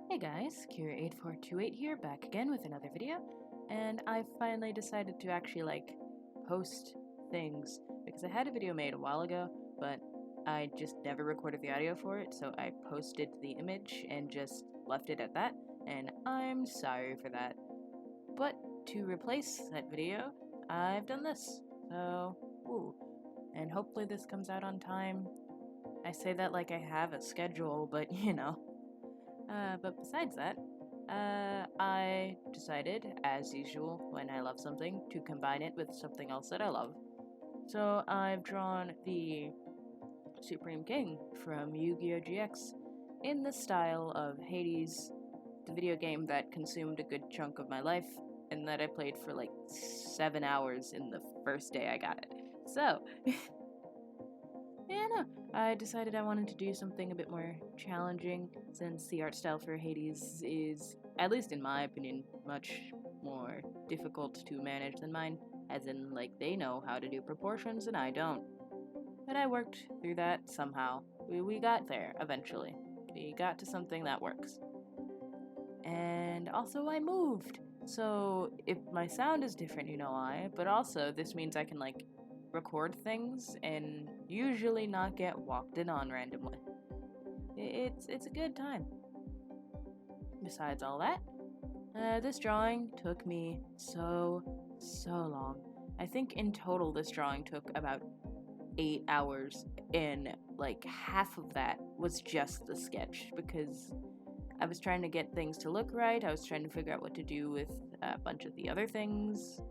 Hey guys, Kira8428 here, back again with another video, and I finally decided to actually post things because I had a video made a while ago, but I just never recorded the audio for it, so I posted the image and just left it at that, and I'm sorry for that. But to replace that video, I've done this, so woo. And hopefully this comes out on time. I say that like I have a schedule, but you know. But besides that, I decided, as usual, when I love something, to combine it with something else that I love. So I've drawn the Supreme King from Yu-Gi-Oh! GX in the style of Hades, the video game that consumed a good chunk of my life, and that I played for like 7 hours in the first day I got it. So, yeah, no, I decided I wanted to do something a bit more challenging, since the art style for Hades is, at least in my opinion, much more difficult to manage than mine, as in, like, they know how to do proportions and I don't. But I worked through that somehow. We got there, eventually. We got to something that works. And also I moved! So, if my sound is different, you know why, but also this means I can, record things and usually not get walked in on randomly. It's a good time. Besides all that, this drawing took me so long. I think in total this drawing took about 8 hours, and like half of that was just the sketch because I was trying to get things to look right. I was trying to figure out what to do with a bunch of the other things,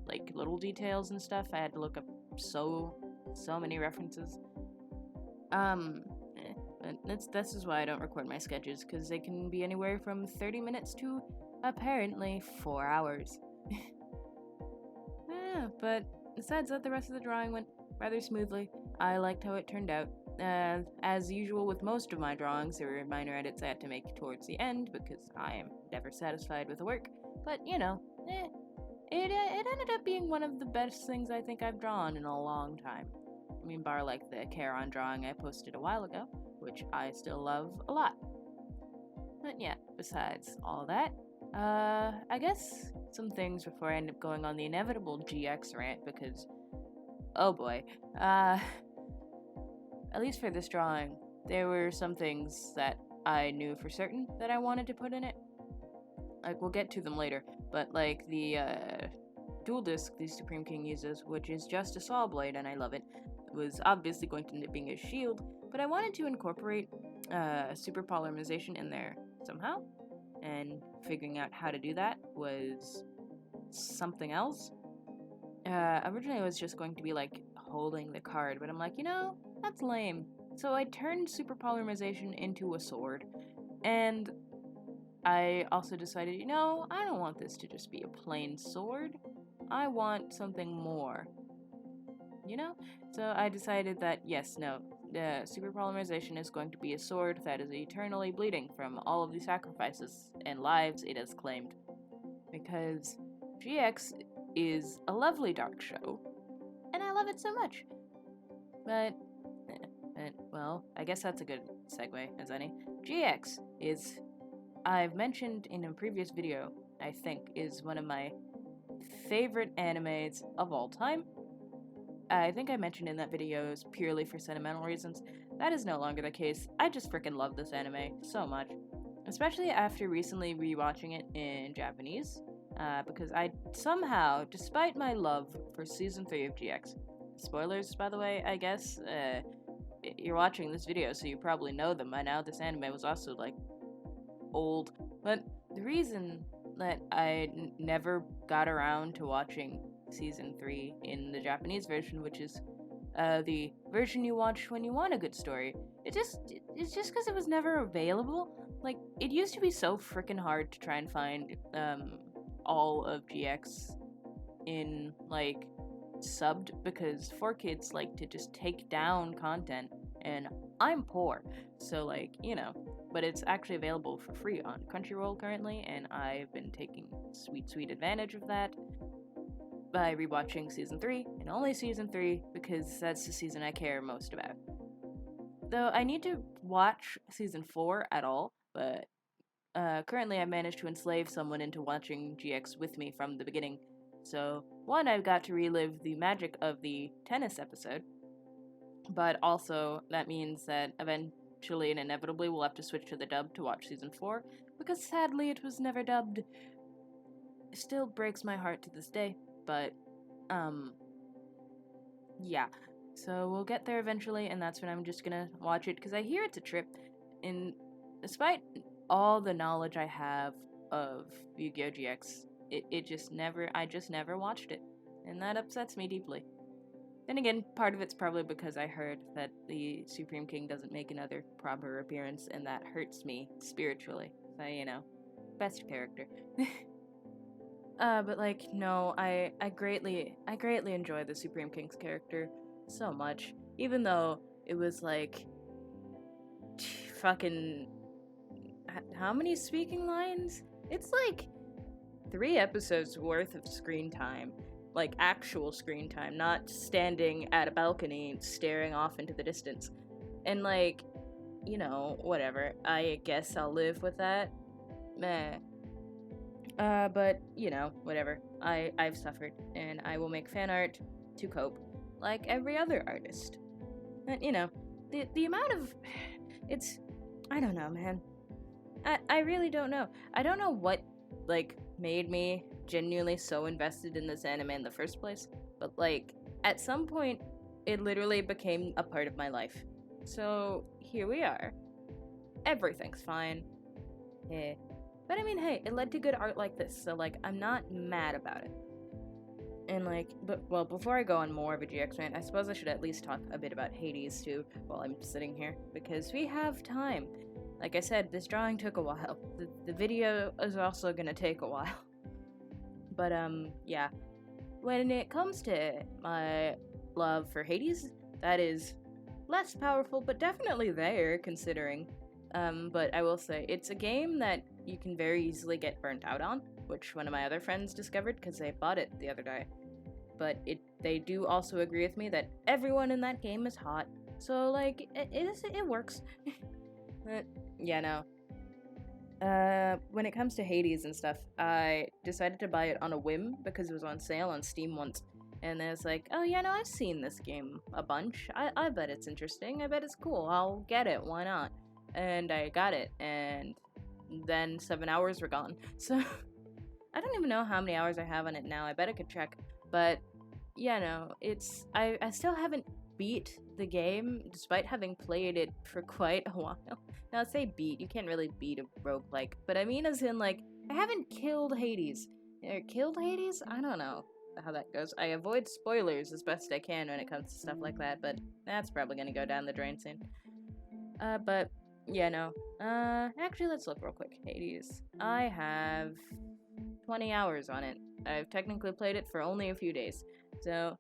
like little details and stuff. I had to look up so many references. This is why I don't record my sketches, because they can be anywhere from 30 minutes to apparently 4 hours. Yeah, but besides that, the rest of the drawing went rather smoothly. I liked how it turned out. As usual with most of my drawings, there were minor edits I had to make towards the end because I am never satisfied with the work. But, you know, it ended up being one of the best things I think I've drawn in a long time. I mean, bar like the Charon drawing I posted a while ago, which I still love a lot. But yeah, besides all that, I guess some things before I end up going on the inevitable GX rant because, oh boy, at least for this drawing, there were some things that I knew for certain that I wanted to put in it. Like, we'll get to them later, but like the dual disc the Supreme King uses, which is just a saw blade, and I love it, was obviously going to end up being his shield, but I wanted to incorporate super polymerization in there somehow, and figuring out how to do that was something else. Originally it was just going to be like holding the card, but I'm like, you know, that's lame. So I turned super polymerization into a sword, and I also decided, you know, I don't want this to just be a plain sword. I want something more. You know? So I decided that, yes, no, the super polymerization is going to be a sword that is eternally bleeding from all of the sacrifices and lives it has claimed. Because GX is a lovely dark show, and I love it so much. But, well, I guess that's a good segue as any. GX is, I've mentioned in a previous video, I think, is one of my favorite animes of all time. I think I mentioned in that video is purely for sentimental reasons. That is no longer the case. I just freaking love this anime so much. Especially after recently rewatching it in Japanese. Because I somehow, despite my love for Season 3 of GX, spoilers by the way, I guess, you're watching this video so you probably know them by now. This anime was also like old. But the reason that I never got around to watching Season 3 in the Japanese version, which is the version you watch when you want a good story, it's just because it was never available. Like, it used to be so freaking hard to try and find all of GX in, like, subbed, because 4Kids like to just take down content, and I'm poor, so, like, you know. But it's actually available for free on Crunchyroll currently, and I've been taking sweet advantage of that by rewatching Season 3, and only Season 3, because that's the season I care most about. Though I need to watch Season 4 at all, but Currently, I managed to enslave someone into watching GX with me from the beginning. So, one, I've got to relive the magic of the tennis episode, but also that means that eventually and inevitably we'll have to switch to the dub to watch season 4, because sadly it was never dubbed. It still breaks my heart to this day, but, yeah. So we'll get there eventually, and that's when I'm just gonna watch it, because I hear it's a trip, and despite all the knowledge I have of Yu-Gi-Oh! GX, I just never watched it, and that upsets me deeply. Then again, part of it's probably because I heard that the Supreme King doesn't make another proper appearance, and that hurts me spiritually. So, best character. But like, no, I greatly enjoy the Supreme King's character so much. Even though it was like, fucking, how many speaking lines? It's like 3 episodes worth of screen time. Like, actual screen time, not standing at a balcony staring off into the distance. And like, whatever. I guess I'll live with that. Meh. But, whatever. I've suffered, and I will make fan art to cope, like every other artist. And, the amount of... It's... I don't know, man. I really don't know. I don't know what, like, made me genuinely so invested in this anime in the first place, but, like, at some point, it literally became a part of my life. So, here we are. Everything's fine. Yeah. But I mean, hey, it led to good art like this, so, like, I'm not mad about it. And, like, before I go on more of a GX rant, I suppose I should at least talk a bit about Hades, too, while I'm sitting here, because we have time. Like I said, this drawing took a while. The video is also gonna take a while. But, yeah. When it comes to my love for Hades, that is less powerful, but definitely there, considering. But I will say, it's a game that you can very easily get burnt out on, which one of my other friends discovered because they bought it the other day. But they do also agree with me that everyone in that game is hot, so like it works. But yeah, no. When it comes to Hades and stuff, I decided to buy it on a whim because it was on sale on Steam once. And I was like, oh yeah, no, I've seen this game a bunch. I bet it's interesting. I bet it's cool. I'll get it. Why not? And I got it, and then 7 hours were gone. So I don't even know how many hours I have on it now. I bet I could check. But yeah, no, I still haven't beat the game, despite having played it for quite a while. Now, say beat, you can't really beat a roguelike, but I mean as in, like, I haven't killed Hades. Or killed Hades? I don't know how that goes. I avoid spoilers as best I can when it comes to stuff like that, but that's probably gonna go down the drain soon. But yeah, no. Actually, let's look real quick. Hades. I have 20 hours on it. I've technically played it for only a few days. So,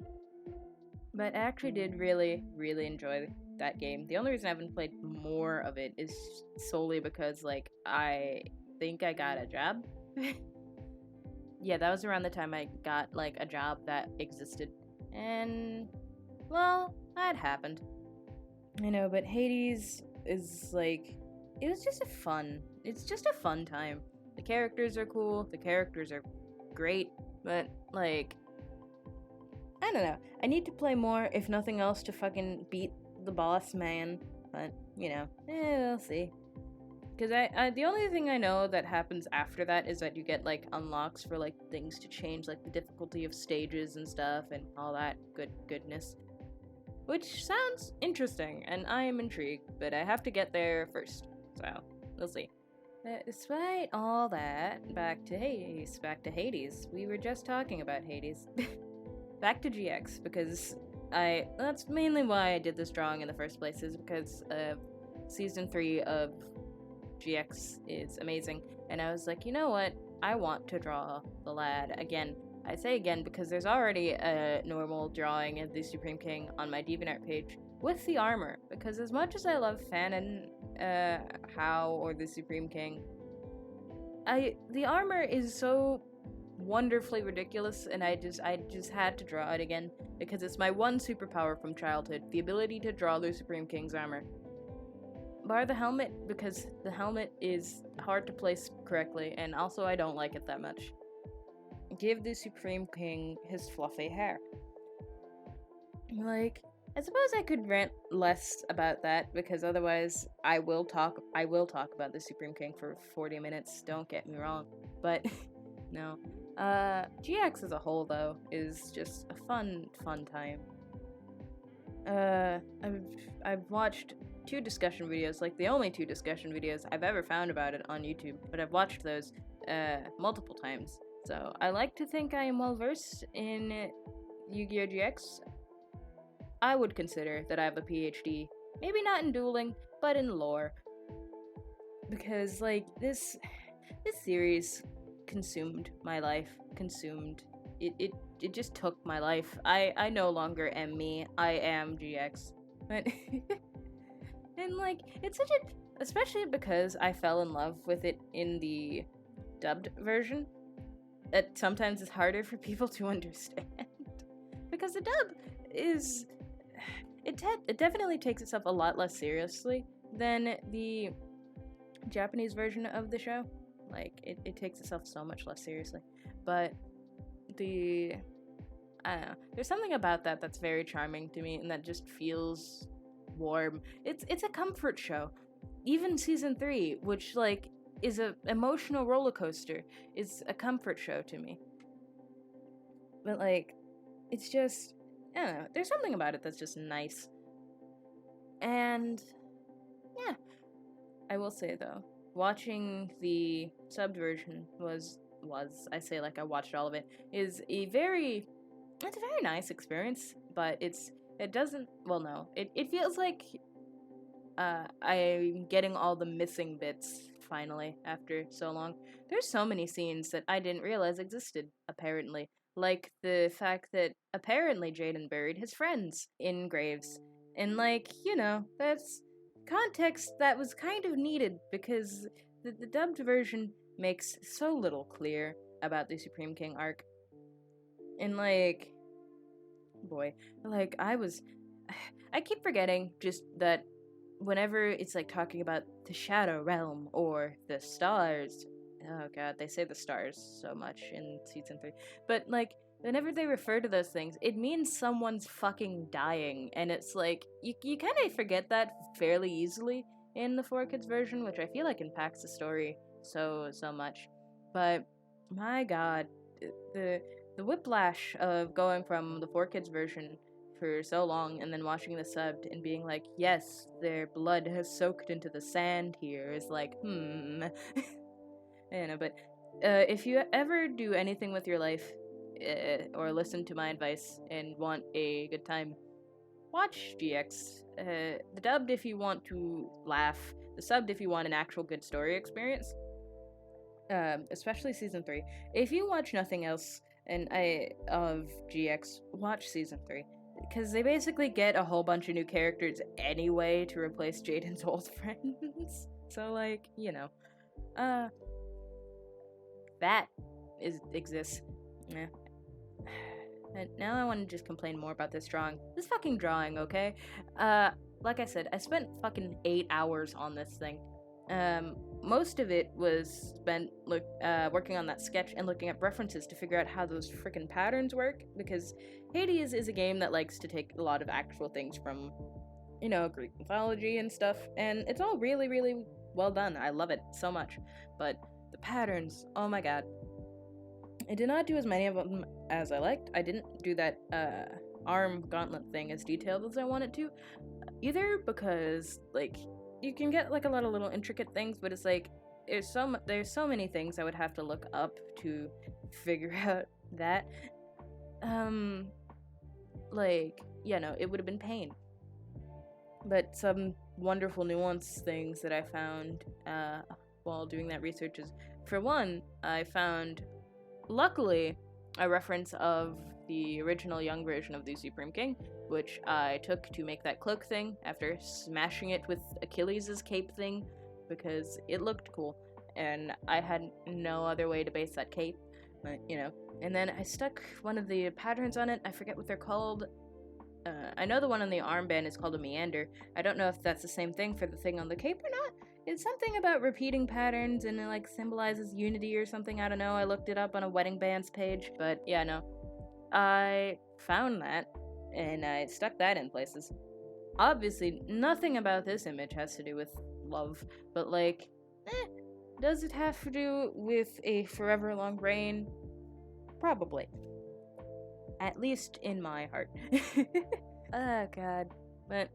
but I actually did really, really enjoy that game. The only reason I haven't played more of it is solely because, like, I think I got a job. Yeah, that was around the time I got, like, a job that existed. And, well, that happened. I know, but Hades is, like, it's just a fun time. The characters are cool, the characters are great, but, like, I don't know. I need to play more, if nothing else, to fucking beat the boss man, but, we'll see. Because the only thing I know that happens after that is that you get, like, unlocks for, like, things to change, like, the difficulty of stages and stuff, and all that goodness. Which sounds interesting, and I am intrigued, but I have to get there first, so we'll see. Despite all that, back to Hades. We were just talking about Hades. Back to GX, because that's mainly why I did this drawing in the first place, is because Season 3 of GX is amazing, and I was like, you know what, I want to draw the lad again. I say again because there's already a normal drawing of the Supreme King on my DeviantArt page with the armor, because as much as I love Fanon, How, or the Supreme King, the armor is so wonderfully ridiculous, and I just had to draw it again, because it's my one superpower from childhood, the ability to draw the Supreme King's armor. bar the helmet, because the helmet is hard to place correctly, and also I don't like it that much. Give the Supreme King his fluffy hair. Like, I suppose I could rant less about that, because otherwise I will talk about the Supreme King for 40 minutes, don't get me wrong. But no. GX as a whole, though, is just a fun time. I've watched 2 discussion videos, like the only 2 discussion videos I've ever found about it on YouTube, but I've watched those multiple times. So I like to think I am well versed in Yu-Gi-Oh! GX. I would consider that I have a PhD, maybe not in dueling, but in lore. Because, like, this series consumed my life. It just took my life. I no longer am me. I am GX. But and like, it's such a, especially because I fell in love with it in the dubbed version, that sometimes it's harder for people to understand. Because the dub is, it definitely takes itself a lot less seriously than the Japanese version of the show. Like, it takes itself so much less seriously. But I don't know, there's something about that that's very charming to me, and that just feels warm. It's a comfort show. Even season 3, which, like, is a emotional roller coaster, is a comfort show to me. But, like, it's just, I don't know, there's something about it that's just nice. And yeah, I will say, though, watching the subbed version was I say like I watched all of it, is it's a very nice experience, but it feels like I'm getting all the missing bits finally after so long. There's so many scenes that I didn't realize existed, apparently. Like the fact that apparently Jaden buried his friends in graves. And, like, you know, that's context that was kind of needed, because the dubbed version makes so little clear about the Supreme King arc. And, like, boy, like, I keep forgetting just that whenever it's, like, talking about the Shadow Realm or the stars, oh god, they say the stars so much in season 3, but, like, whenever they refer to those things, it means someone's fucking dying, and it's like, you kind of forget that fairly easily in the 4Kids version, which I feel like impacts the story so much. But my god, the whiplash of going from the 4Kids version for so long and then watching the subbed and being like, yes, their blood has soaked into the sand here, is like, I don't know, but if you ever do anything with your life, or listen to my advice and want a good time, watch GX. The dubbed if you want to laugh, the subbed if you want an actual good story experience. Especially season 3. If you watch nothing else of GX, watch season 3. Because they basically get a whole bunch of new characters anyway to replace Jaden's old friends. So, like, you know. That exists. Yeah. And now I want to just complain more about this drawing. This fucking drawing, okay? Like I said, I spent fucking 8 hours on this thing. Most of it was spent working on that sketch and looking at references to figure out how those freaking patterns work, because Hades is a game that likes to take a lot of actual things from, you know, Greek mythology and stuff, and it's all really, really well done. I love it so much. But the patterns, oh my god. I did not do as many of them as I liked. I didn't do that arm gauntlet thing as detailed as I wanted to, either because, like, you can get, like, a lot of little intricate things, but it's like, there's so many things I would have to look up to figure out that. Like, you know, it would have been pain. But some wonderful nuance things that I found while doing that research is, for one, I found, luckily, a reference of the original young version of the Supreme King, which I took to make that cloak thing after smashing it with Achilles' cape thing, because it looked cool, and I had no other way to base that cape, but, you know. And then I stuck one of the patterns on it, I forget what they're called, I know the one on the armband is called a meander. I don't know if that's the same thing for the thing on the cape or not. It's something about repeating patterns and it like symbolizes unity or something. I don't know. I looked it up on a wedding bands page, but yeah, no. I found that and I stuck that in places. Obviously, nothing about this image has to do with love, but like, does it have to do with a forever long reign? Probably. At least in my heart. Oh god. But,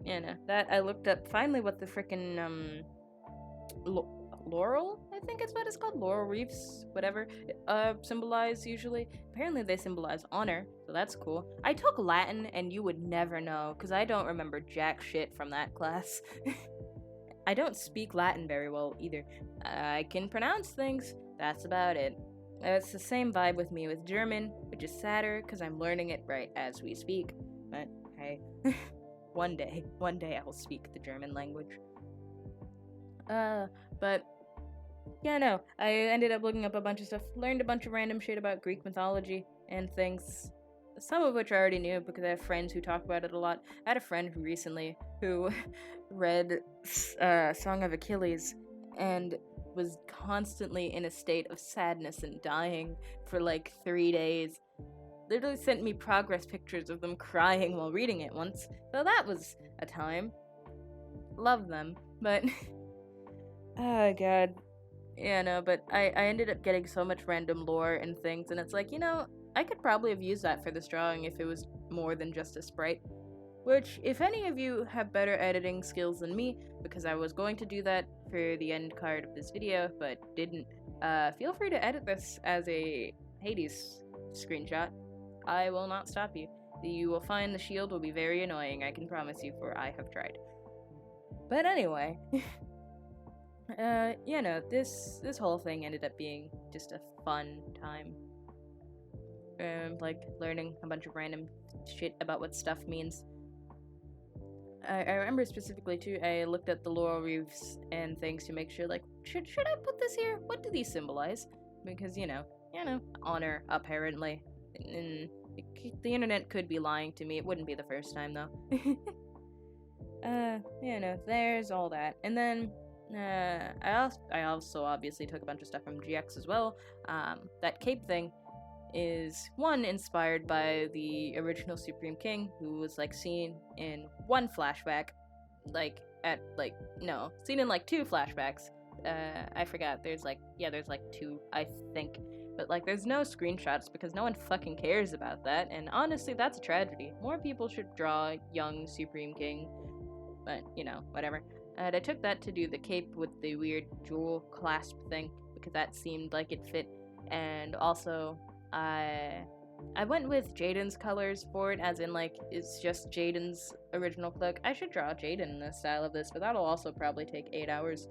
that I looked up finally what the frickin', laurel, I think it's what it's called, laurel wreaths, whatever, symbolize usually. Apparently they symbolize honor, so that's cool. I took Latin, and you would never know, because I don't remember jack shit from that class. I don't speak Latin very well, either. I can pronounce things, that's about it. It's the same vibe with me with German, which is sadder, because I'm learning it right as we speak. But, hey, one day I will speak the German language. But yeah, no, I ended up looking up a bunch of stuff, learned a bunch of random shit about Greek mythology and things, some of which I already knew because I have friends who talk about it a lot. I had a friend who read Song of Achilles and was constantly in a state of sadness and dying for like 3 days. Literally sent me progress pictures of them crying while reading it once, so that was a time. Love them, but oh god. Yeah, no, but I ended up getting so much random lore and things, and it's like, I could probably have used that for this drawing if it was more than just a sprite. Which, if any of you have better editing skills than me, because I was going to do that for the end card of this video, but didn't, feel free to edit this as a Hades screenshot. I will not stop you. You will find the shield will be very annoying, I can promise you, for I have tried. But anyway... this whole thing ended up being just a fun time. Like, learning a bunch of random shit about what stuff means. I remember specifically, too, I looked at the laurel wreaths and things to make sure, like, should I put this here? What do these symbolize? Because, honor, apparently. And the internet could be lying to me. It wouldn't be the first time, though. There's all that. And then... I also obviously took a bunch of stuff from GX as well. That cape thing is, one, inspired by the original Supreme King, who was, like, seen in one flashback, seen in, like, 2 flashbacks. I forgot, there's 2, I think. But, like, there's no screenshots because no one fucking cares about that, and honestly, that's a tragedy. More people should draw young Supreme King, but, whatever. And I took that to do the cape with the weird jewel clasp thing, because that seemed like it fit, and also, I went with Jaden's colors for it, as in, like, it's just Jaden's original cloak. I should draw Jaden in the style of this, but that'll also probably take 8 hours.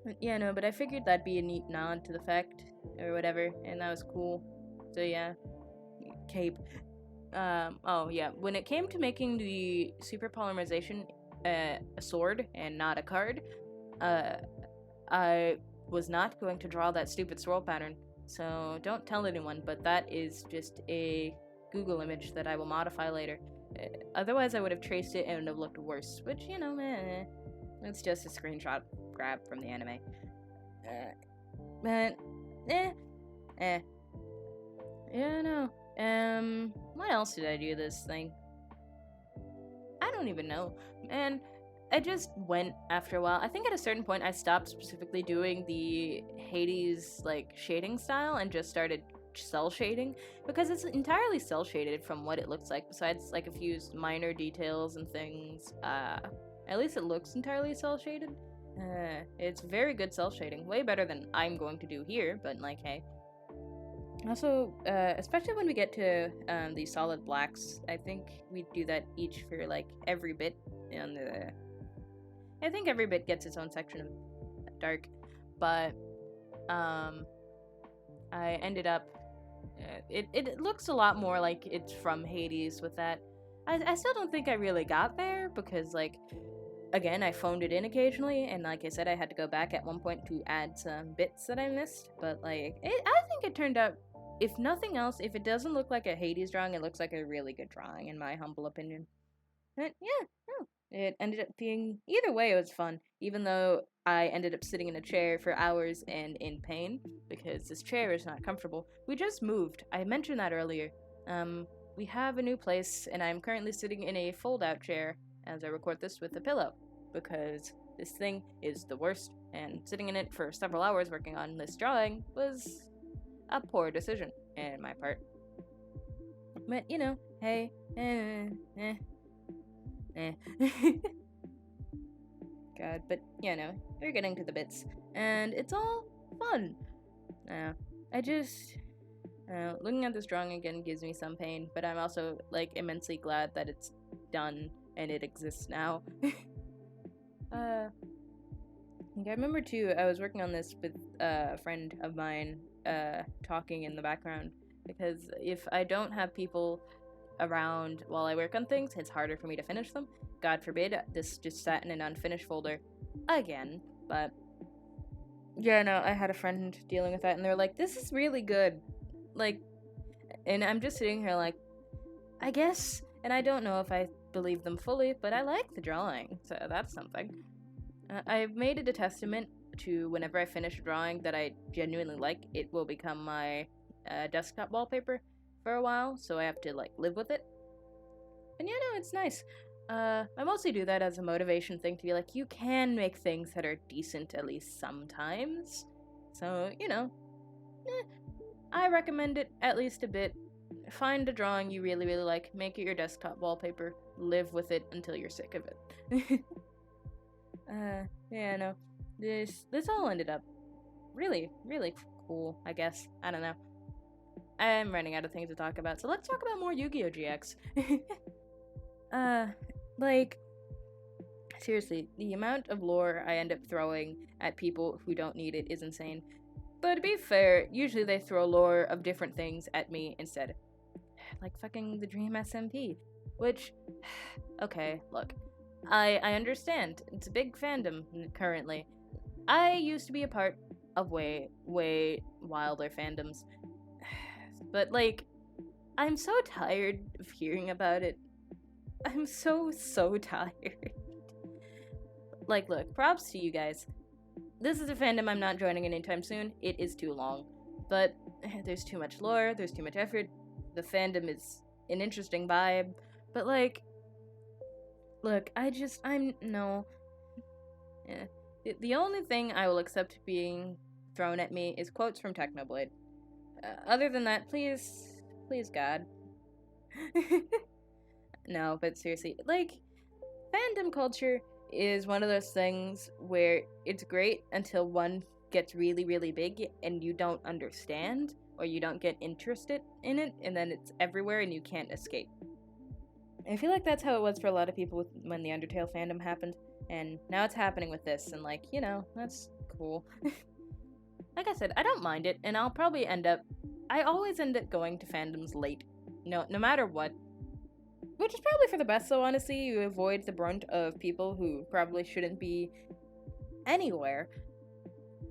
But I figured that'd be a neat nod to the fact, or whatever, and that was cool. So yeah, cape. When it came to making the super polymerization a sword and not a card, I was not going to draw that stupid swirl pattern, so don't tell anyone, but that is just a Google image that I will modify later. Otherwise I would have traced it and it would have looked worse, which, it's just a screenshot grab from the anime. What else did I do this thing? I don't even know. And I just went after a while. I think at a certain point I stopped specifically doing the Hades, like, shading style and just started cell shading, because it's entirely cell shaded from what it looks like, besides, like, a few minor details and things. At least it looks entirely cell shaded. It's very good cell shading. Way better than I'm going to do here, but, like, hey. Also, especially when we get to the solid blacks, I think we do that each for, like, every bit on the... I think every bit gets its own section of dark, but I ended up... It looks a lot more like it's from Hades with that. I still don't think I really got there, because, like, again, I phoned it in occasionally, and like I said, I had to go back at one point to add some bits that I missed, but, like, I think it turned out if nothing else, if it doesn't look like a Hades drawing, it looks like a really good drawing, in my humble opinion. But yeah, no. It ended up being, either way, it was fun. Even though I ended up sitting in a chair for hours and in pain because this chair is not comfortable. We just moved. I mentioned that earlier. We have a new place, and I'm currently sitting in a fold-out chair as I record this with a pillow because this thing is the worst, and sitting in it for several hours working on this drawing was a poor decision in my part. But, you know, hey, God, but, you know, we're getting to the bits, and it's all fun. I just, looking at this drawing again gives me some pain, but I'm also, like, immensely glad that it's done and it exists now. I remember, too, I was working on this with a friend of mine, talking in the background, because if I don't have people around while I work on things, it's harder for me to finish them. God forbid, this just sat in an unfinished folder again, but yeah, no, I had a friend dealing with that, and they're like, this is really good, like, and I'm just sitting here like, I guess, and I don't know if I believe them fully, but I like the drawing, so that's something. I've made it a testament to whenever I finish a drawing that I genuinely like, it will become my desktop wallpaper for a while, so I have to, like, live with it. And yeah, no, it's nice. I mostly do that as a motivation thing to be like, you can make things that are decent at least sometimes. So, you know, I recommend it at least a bit. Find a drawing you really, really like, make it your desktop wallpaper, live with it until you're sick of it. Yeah, no, this all ended up really, really cool, I guess. I don't know. I'm running out of things to talk about, so let's talk about more Yu-Gi-Oh! GX. Like, seriously, the amount of lore I end up throwing at people who don't need it is insane. But to be fair, usually they throw lore of different things at me instead. Like fucking the Dream SMP. Which, okay, look. I understand. It's a big fandom currently. I used to be a part of way, way wilder fandoms. But, like, I'm so tired of hearing about it. I'm so tired. Like, look, props to you guys. This is a fandom I'm not joining anytime soon. It is too long. But there's too much lore, there's too much effort. The fandom is an interesting vibe. But, like, look, no. Yeah. The only thing I will accept being thrown at me is quotes from Technoblade. Other than that, please, God. No, but seriously, like, fandom culture is one of those things where it's great until one gets really, really big and you don't understand or you don't get interested in it, and then it's everywhere and you can't escape. I feel like that's how it was for a lot of people when the Undertale fandom happened, and now it's happening with this, and, like, you know, that's cool. Like I said, I don't mind it, and I'll probably I always end up going to fandoms late, no matter what. Which is probably for the best, though, honestly. You avoid the brunt of people who probably shouldn't be anywhere.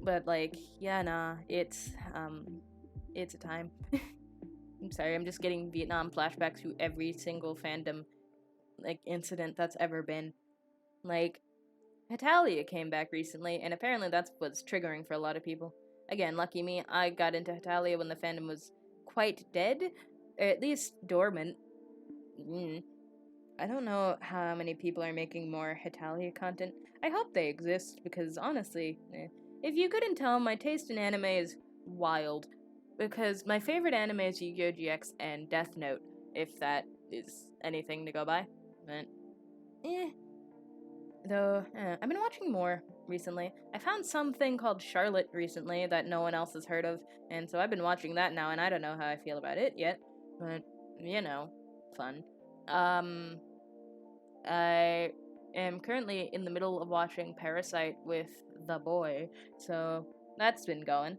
But, like, yeah, nah, it's a time. I'm sorry, I'm just getting Vietnam flashbacks to every single fandom, like, incident that's ever been. Like, Hetalia came back recently, and apparently that's what's triggering for a lot of people. Again, lucky me, I got into Hetalia when the fandom was quite dead, or at least dormant. I don't know how many people are making more Hetalia content. I hope they exist, because honestly, if you couldn't tell, my taste in anime is wild. Because my favorite anime is Yu-Gi-Oh! GX and Death Note, if that is anything to go by. But, Though, I've been watching more recently. I found something called Charlotte recently that no one else has heard of, and so I've been watching that now, and I don't know how I feel about it yet. But, you know, fun. I am currently in the middle of watching Parasite with the boy, so that's been going.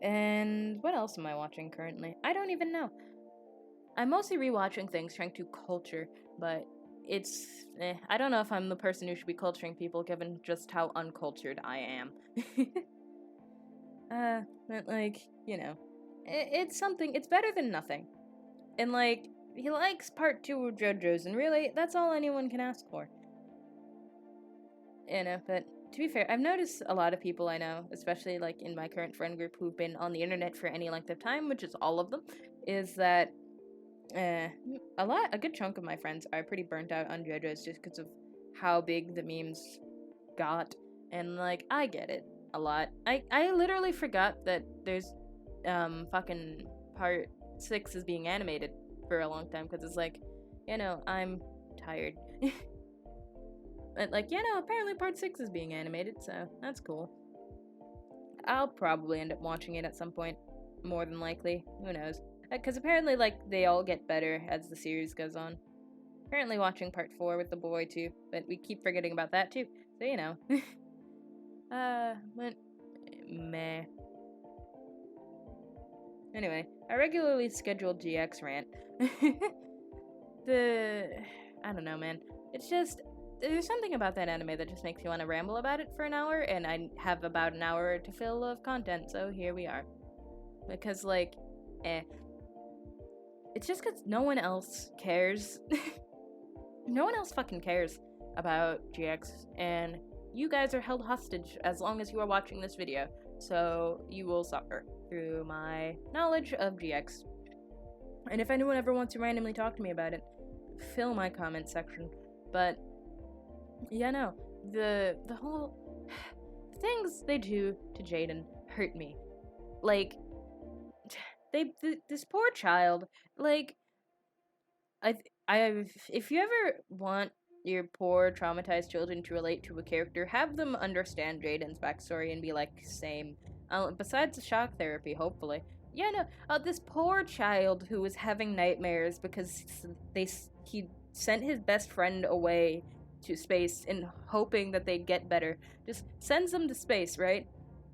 And what else am I watching currently? I don't even know. I'm mostly rewatching things, trying to culture, but it's, I don't know if I'm the person who should be culturing people given just how uncultured I am. But, like, you know, it's something, it's better than nothing. And, like, he likes part 2 of JoJo's, and really, that's all anyone can ask for. You know, but to be fair, I've noticed a lot of people I know, especially, like, in my current friend group who've been on the internet for any length of time, which is all of them, is that a good chunk of my friends are pretty burnt out on JoJo's just because of how big the memes got. And, like, I get it a lot. I literally forgot that there's fucking part 6 is being animated for a long time, because it's like, you know, I'm tired. But, like, you know, apparently part 6 is being animated, so that's cool. I'll probably end up watching it at some point, more than likely. Who knows? Because apparently, like, they all get better as the series goes on. Apparently watching part 4 with the boy, too, but we keep forgetting about that, too. So, you know. But, meh. Anyway, a regularly scheduled GX rant. I don't know, man. It's just, there's something about that anime that just makes you want to ramble about it for an hour, and I have about an hour to fill of content, so here we are. Because, like, it's just because no one else cares. No one else fucking cares about GX, and you guys are held hostage as long as you are watching this video, so you will suffer through my knowledge of GX. And if anyone ever wants to randomly talk to me about it, fill my comment section. But yeah, no, the whole things they do to Jaden hurt me. Like, this poor child, like, if you ever want your poor traumatized children to relate to a character, have them understand Jaden's backstory and be like, same. Besides the shock therapy, hopefully. Yeah, no, this poor child who was having nightmares because he sent his best friend away to space in hoping that they'd get better. Just sends them to space, right?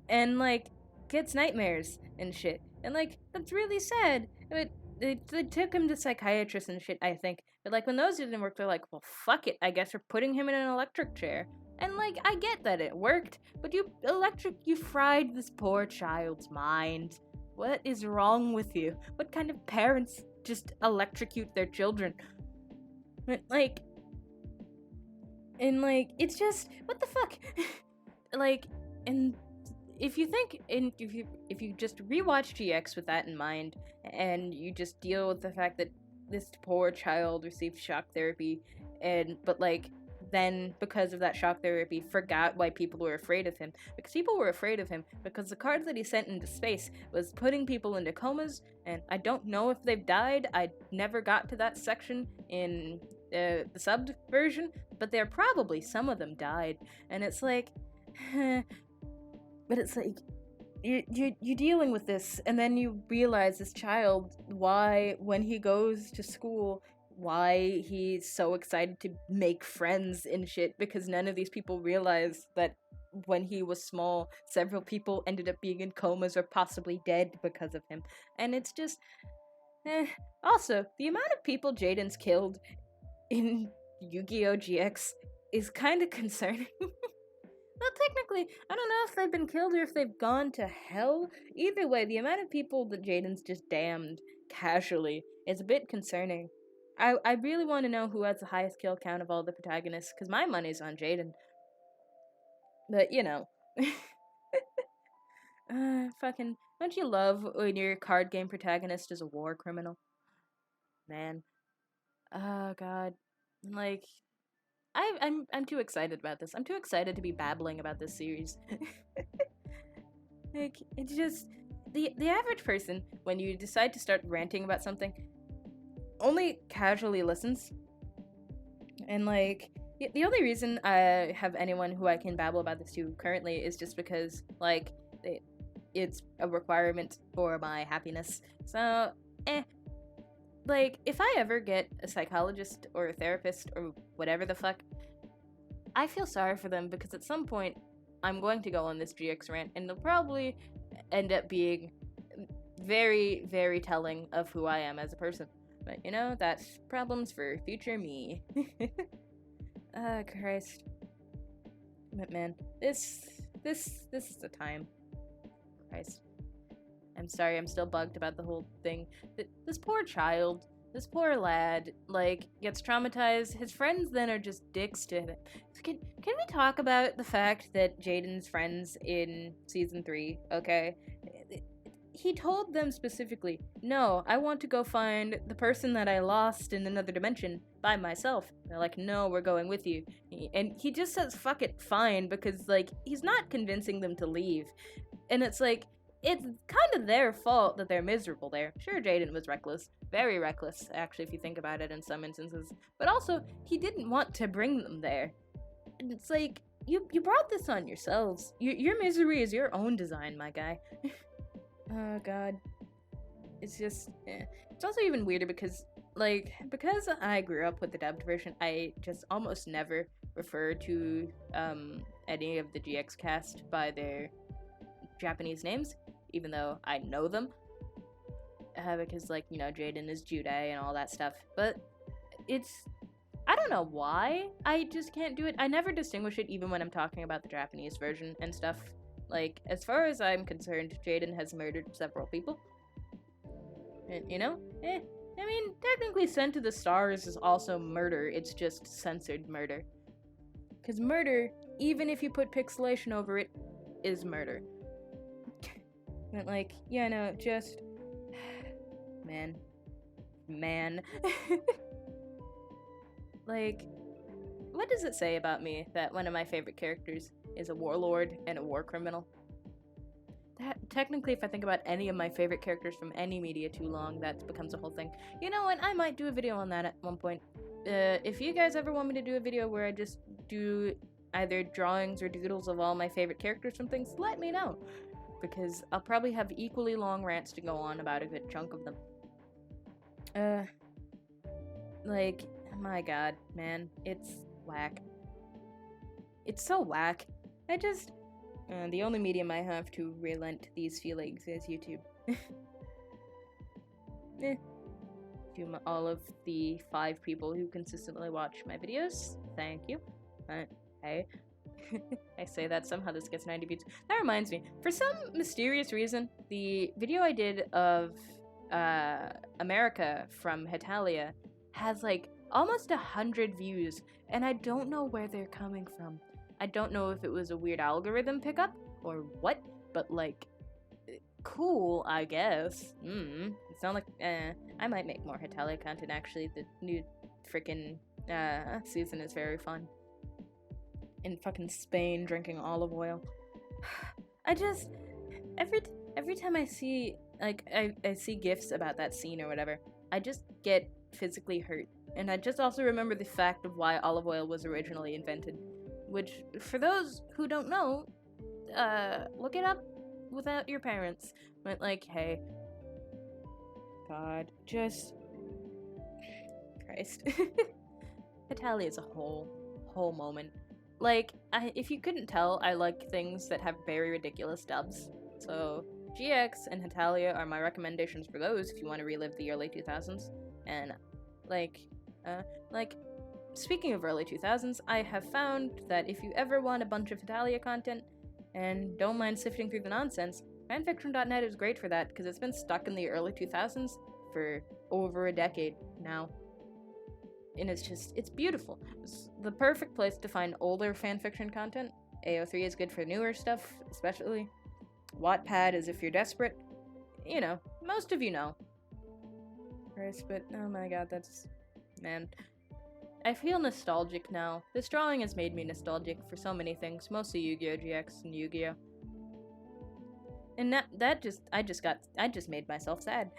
And, like, gets nightmares and shit. And, like, that's really sad. But they took him to psychiatrists and shit, I think. But, like, when those didn't work, they're like, well, fuck it. I guess we're putting him in an electric chair. And, like, I get that it worked, but you fried this poor child's mind. What is wrong with you? What kind of parents just electrocute their children? Like, and, like, it's just, what the fuck? Like, and if you just rewatch GX with that in mind, and you just deal with the fact that this poor child received shock therapy, but like, then because of that shock therapy forgot why people were afraid of him, because people were afraid of him because the card that he sent into space was putting people into comas, and I don't know if they've died. I never got to that section in the subbed version, but some of them died, and it's like, but it's like, you're dealing with this, and then you realize this child, why, when he goes to school, why he's so excited to make friends and shit, because none of these people realize that when he was small, several people ended up being in comas or possibly dead because of him. And it's just, Also, the amount of people Jaden's killed in Yu-Gi-Oh! GX is kind of concerning. Well, technically, I don't know if they've been killed or if they've gone to hell. Either way, the amount of people that Jaden's just damned casually is a bit concerning. I really want to know who has the highest kill count of all the protagonists, because my money's on Jaden. But, you know. Fucking, don't you love when your card game protagonist is a war criminal? Man. Oh, God. Like, I'm too excited about this. I'm too excited to be babbling about this series. Like, it's just, the average person, when you decide to start ranting about something, only casually listens. And, like, the only reason I have anyone who I can babble about this to currently is just because, like, it's a requirement for my happiness. So, like, if I ever get a psychologist or a therapist or whatever the fuck, I feel sorry for them, because at some point I'm going to go on this GX rant, and it'll probably end up being very, very telling of who I am as a person. But, you know, that's problems for future me. Ah, Christ. But man, this is the time. Christ. I'm sorry, I'm still bugged about the whole thing. This poor child, this poor lad, like, gets traumatized. His friends then are just dicks to him. Can we talk about the fact that Jaden's friends in season 3, okay? He told them specifically, no, I want to go find the person that I lost in another dimension by myself. They're like, no, we're going with you. And he just says, fuck it, fine, because, like, he's not convincing them to leave. And it's like, it's kind of their fault that they're miserable there. Sure, Jaden was reckless. Very reckless, actually, if you think about it in some instances. But also, he didn't want to bring them there. And it's like, you brought this on yourselves. Your misery is your own design, my guy. Oh, God. It's just, It's also even weirder because I grew up with the dubbed version, I just almost never refer to any of the GX cast by their Japanese names, even though I know them. Because, like, you know, Jaden is Judai and all that stuff. But I don't know why. I just can't do it. I never distinguish it even when I'm talking about the Japanese version and stuff. Like, as far as I'm concerned, Jaden has murdered several people. And, you know? I mean, technically Sent to the Stars is also murder. It's just censored murder. Because murder, even if you put pixelation over it, is murder. But, like, yeah, no, just... Man. Like, what does it say about me that one of my favorite characters is a warlord and a war criminal? That, technically, if I think about any of my favorite characters from any media too long, that becomes a whole thing. You know what? I might do a video on that at one point. If you guys ever want me to do a video where I just do either drawings or doodles of all my favorite characters from things, let me know. Because I'll probably have equally long rants to go on about a good chunk of them. Like, my god, man, it's whack. It's so whack. The only medium I have to relent these feelings is YouTube. To all of the 5 people who consistently watch my videos, thank you. Hey. I say that, somehow this gets 90 views. That reminds me, for some mysterious reason, the video I did of America from Hetalia has like almost 100 views, and I don't know where they're coming from. I don't know if it was a weird algorithm pickup or what, but like, cool, I guess. It's not like, I might make more Hetalia content actually. The new freaking season is very fun. In fucking Spain drinking olive oil. I just, every time I see, like, I see GIFs about that scene or whatever, I just get physically hurt. And I just also remember the fact of why olive oil was originally invented. Which, for those who don't know, look it up without your parents. But, like, hey. God, just... Christ. Hetalia is a whole moment. Like, if you couldn't tell, I like things that have very ridiculous dubs. So, GX and Hetalia are my recommendations for those if you want to relive the early 2000s. And, speaking of early 2000s, I have found that if you ever want a bunch of Hetalia content and don't mind sifting through the nonsense, fanfiction.net is great for that because it's been stuck in the early 2000s for over a decade now. And it's beautiful. It's the perfect place to find older fanfiction content. AO3 is good for newer stuff, especially. Wattpad is if you're desperate. You know, most of you know. Christ, but oh my god, man. I feel nostalgic now. This drawing has made me nostalgic for so many things, mostly Yu-Gi-Oh! GX and Yu-Gi-Oh! And I just made myself sad.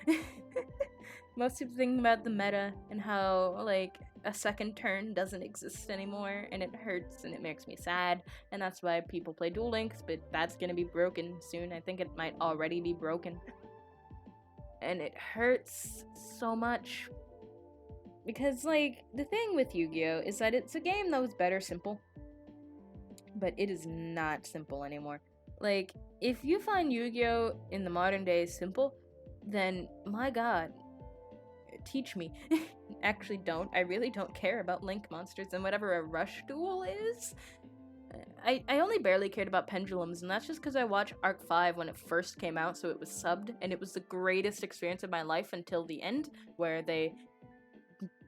Mostly thinking about the meta and how, like, a second turn doesn't exist anymore, and it hurts and it makes me sad, and that's why people play Duel Links, but that's gonna be broken soon. I think it might already be broken. And it hurts so much. Because, like, the thing with Yu-Gi-Oh! Is that it's a game that was better simple. But it is not simple anymore. Like, if you find Yu-Gi-Oh! In the modern days simple, then, my god, teach me. Actually don't. I really don't care about Link monsters and whatever a rush duel is. I only barely cared about pendulums, and that's just because I watched Arc 5 when it first came out, so it was subbed, and it was the greatest experience of my life until the end, where they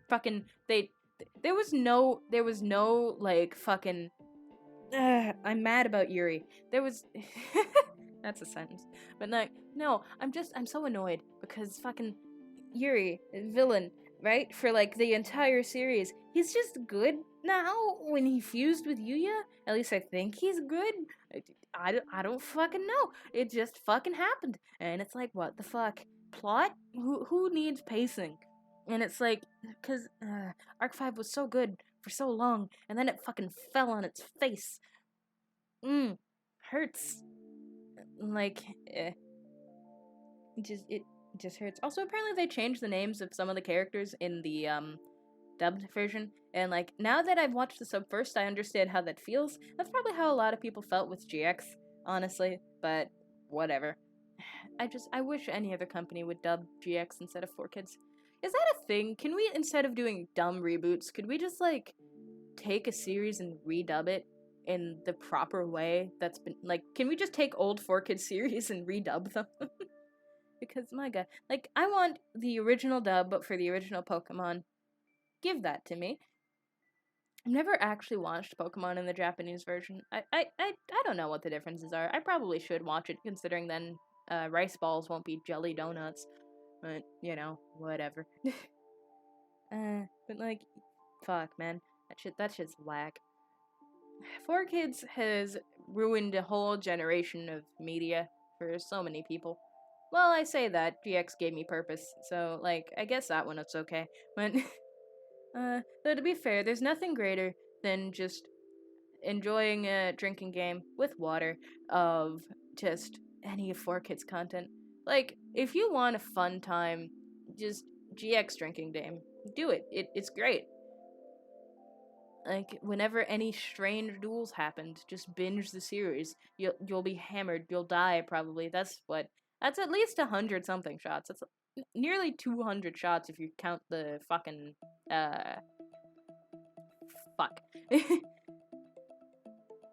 fucking, there was no, like, fucking, I'm mad about Yuri. There was, that's a sentence, but like, no, I'm so annoyed, because fucking Yuri, villain, right, for like the entire series, he's just good now when he fused with Yuya. At least I think he's good. I don't fucking know. It just fucking happened. And it's like, what the fuck? Plot? Who needs pacing? And it's like, because Arc 5 was so good for so long, and then it fucking fell on its face. Hurts. Like, it just hurts. Also, apparently they changed the names of some of the characters in the dubbed version, and like, now that I've watched the sub first, I understand how that feels. That's probably how a lot of people felt with GX, honestly, but whatever. I wish any other company would dub GX instead of 4Kids. Is that a thing? Can we, instead of doing dumb reboots, could we just like take a series and redub it in the proper way that's been, like, can we just take old 4Kids series and redub them? Because, my god, like, I want the original dub, but for the original Pokemon. Give that to me. I've never actually watched Pokemon in the Japanese version. I don't know what the differences are. I probably should watch it, considering then rice balls won't be jelly donuts. But, you know, whatever. But like, fuck, man. That shit's whack. 4Kids has ruined a whole generation of media for so many people. Well, I say that, GX gave me purpose, so, like, I guess that one it's okay. But, though to be fair, there's nothing greater than just enjoying a drinking game with water of just any of 4Kids content. Like, if you want a fun time, just GX drinking game, do it. It's great. Like, whenever any strange duels happened, just binge the series. You'll be hammered. You'll die, probably. That's at least 100 something shots. That's nearly 200 shots if you count the fucking, fuck.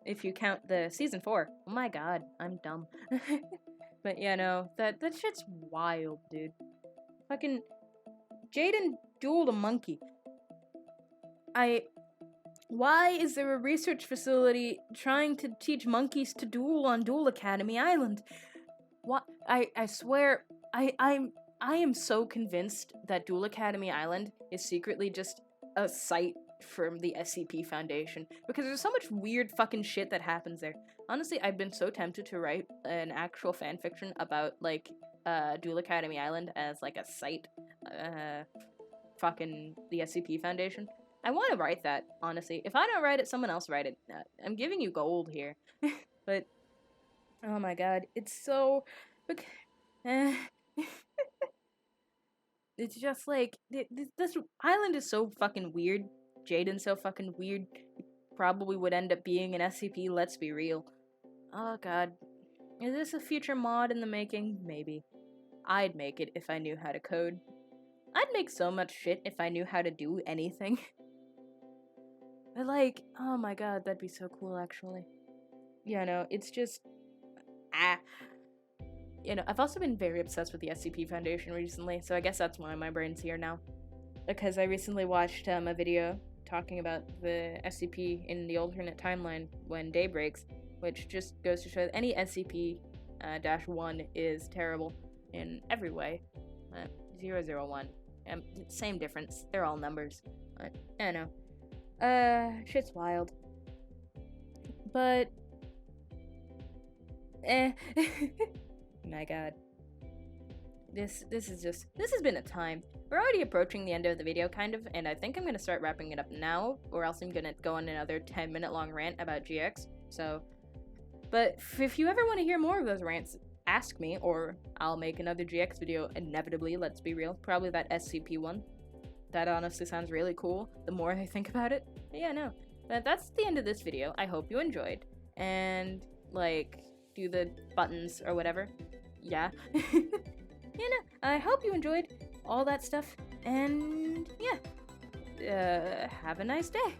If you count the season 4. Oh my god, I'm dumb. But yeah, no, that shit's wild, dude. Fucking Jaden dueled a monkey. Why is there a research facility trying to teach monkeys to duel on Duel Academy Island? What? I swear, I am so convinced that Duel Academy Island is secretly just a site from the SCP Foundation, because there's so much weird fucking shit that happens there. Honestly, I've been so tempted to write an actual fanfiction about, like, Duel Academy Island as, like, a site, fucking the SCP Foundation. I want to write that, honestly. If I don't write it, someone else write it. I'm giving you gold here. But, oh my god, it's so... It's just like, this island is so fucking weird. Jaden's so fucking weird. He probably would end up being an SCP, let's be real. Oh god. Is this a future mod in the making? Maybe. I'd make it if I knew how to code. I'd make so much shit if I knew how to do anything. But like, oh my god, that'd be so cool, actually. Yeah, no, it's just... You know, I've also been very obsessed with the SCP Foundation recently, so I guess that's why my brain's here now. Because I recently watched a video talking about the SCP in the alternate timeline when day breaks, which just goes to show that any SCP-1 is terrible in every way. 001. Same difference. They're all numbers. I don't know. Shit's wild. But... My god. This has been a time. We're already approaching the end of the video, kind of, and I think I'm gonna start wrapping it up now, or else I'm gonna go on another 10-minute long rant about GX, so... But if you ever want to hear more of those rants, ask me, or I'll make another GX video, inevitably, let's be real. Probably that SCP one. That honestly sounds really cool, the more I think about it. But yeah, no. But that's the end of this video. I hope you enjoyed, and, like, do the buttons or whatever. Yeah. Yeah, no, I hope you enjoyed all that stuff, and yeah, have a nice day.